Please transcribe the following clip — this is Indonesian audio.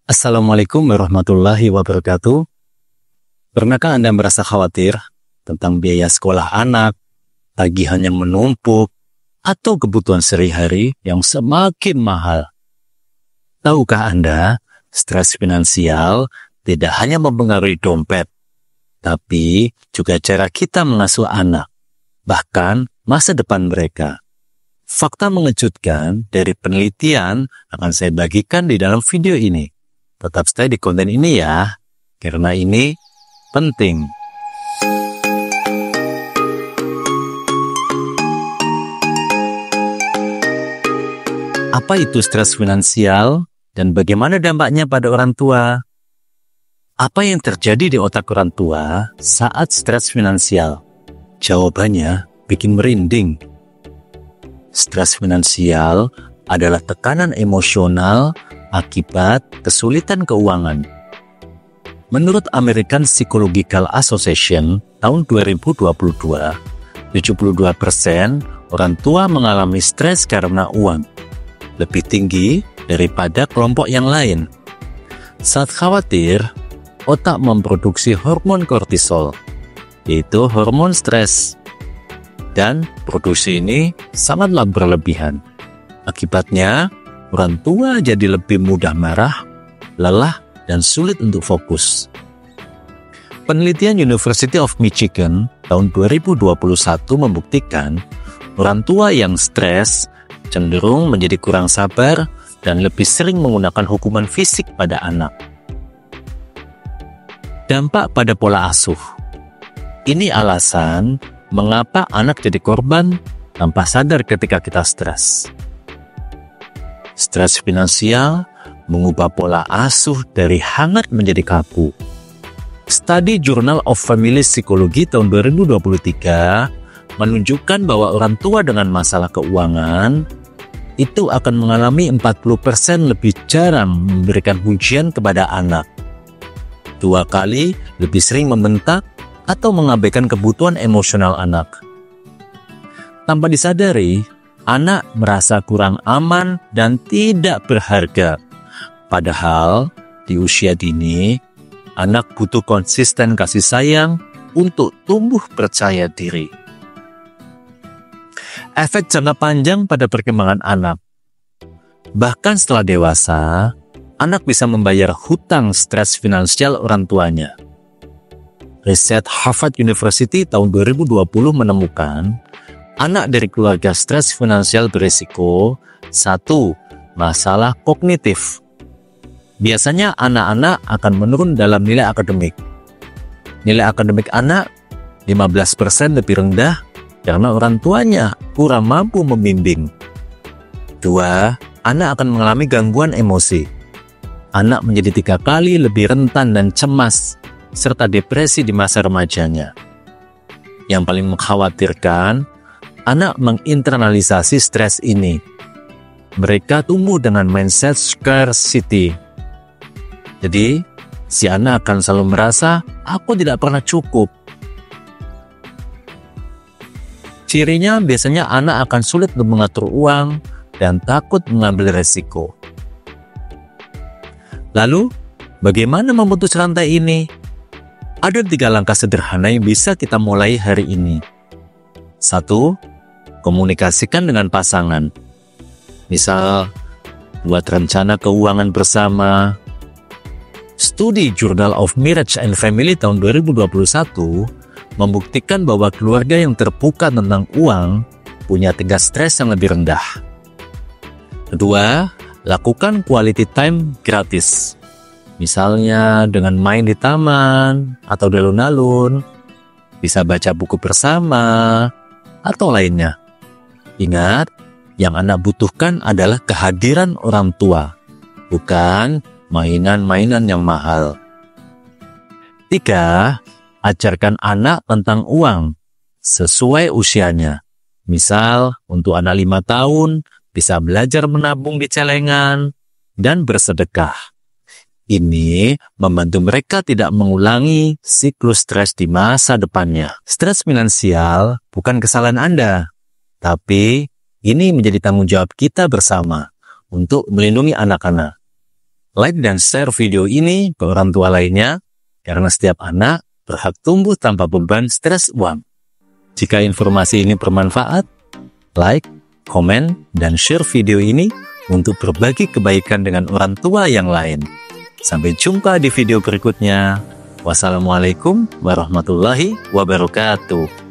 Assalamualaikum warahmatullahi wabarakatuh. Pernahkah Anda merasa khawatir tentang biaya sekolah anak, tagihan yang menumpuk, atau kebutuhan sehari-hari yang semakin mahal? Tahukah Anda, stres finansial tidak hanya mempengaruhi dompet, tapi juga cara kita mengasuh anak, bahkan masa depan mereka. Fakta mengejutkan dari penelitian akan saya bagikan di dalam video ini. Tetap stay di konten ini ya, karena ini penting. Apa itu stres finansial dan bagaimana dampaknya pada orang tua? Apa yang terjadi di otak orang tua saat stres finansial? Jawabannya bikin merinding. Stres finansial adalah tekanan emosional akibat kesulitan keuangan. Menurut American Psychological Association tahun 2022, 72% orang tua mengalami stres karena uang, lebih tinggi daripada kelompok yang lain. Saat khawatir, otak memproduksi hormon kortisol, yaitu hormon stres. Dan produksi ini sangatlah berlebihan. Akibatnya, orang tua jadi lebih mudah marah, lelah, dan sulit untuk fokus. Penelitian University of Michigan tahun 2021 membuktikan orang tua yang stres cenderung menjadi kurang sabar dan lebih sering menggunakan hukuman fisik pada anak. Dampak pada pola asuh. Ini alasan mengapa anak jadi korban tanpa sadar ketika kita stres. Stres finansial mengubah pola asuh dari hangat menjadi kaku. Studi Journal of Family Psychology tahun 2023 menunjukkan bahwa orang tua dengan masalah keuangan itu akan mengalami 40% lebih jarang memberikan pujian kepada anak. 2 kali lebih sering membentak atau mengabaikan kebutuhan emosional anak. Tanpa disadari, anak merasa kurang aman dan tidak berharga. Padahal di usia dini, anak butuh konsisten kasih sayang untuk tumbuh percaya diri. Efek jangka panjang pada perkembangan anak. Bahkan setelah dewasa, anak bisa membayar hutang stres finansial orang tuanya. Riset Harvard University tahun 2020 menemukan anak dari keluarga stres finansial berisiko 1. Masalah kognitif. Biasanya anak-anak akan menurun dalam nilai akademik. Nilai akademik anak 15% lebih rendah karena orang tuanya kurang mampu membimbing. 2. Anak akan mengalami gangguan emosi. Anak menjadi 3 kali lebih rentan dan cemas serta depresi di masa remajanya. Yang paling mengkhawatirkan, anak menginternalisasi stres ini. Mereka tumbuh dengan mindset scarcity. Jadi, si anak akan selalu merasa, aku tidak pernah cukup. Cirinya biasanya anak akan sulit untuk mengatur uang dan takut mengambil resiko. Lalu, bagaimana memutus rantai ini? Ada 3 langkah sederhana yang bisa kita mulai hari ini. 1. Komunikasikan dengan pasangan. Misal, buat rencana keuangan bersama. Studi Journal of Marriage and Family tahun 2021 membuktikan bahwa keluarga yang terbuka tentang uang punya tingkat stres yang lebih rendah. Kedua, lakukan quality time gratis. Misalnya dengan main di taman atau di alun-alun, bisa baca buku bersama, atau lainnya. Ingat, yang anak butuhkan adalah kehadiran orang tua, bukan mainan-mainan yang mahal. 3. Ajarkan anak tentang uang sesuai usianya. Misal, untuk anak 5 tahun, bisa belajar menabung di celengan dan bersedekah. Ini membantu mereka tidak mengulangi siklus stres di masa depannya. Stres finansial bukan kesalahan Anda, tapi ini menjadi tanggung jawab kita bersama untuk melindungi anak-anak. Like dan share video ini ke orang tua lainnya, karena setiap anak berhak tumbuh tanpa beban stres uang. Jika informasi ini bermanfaat, like, komen, dan share video ini untuk berbagi kebaikan dengan orang tua yang lain. Sampai jumpa di video berikutnya. Wassalamualaikum warahmatullahi wabarakatuh.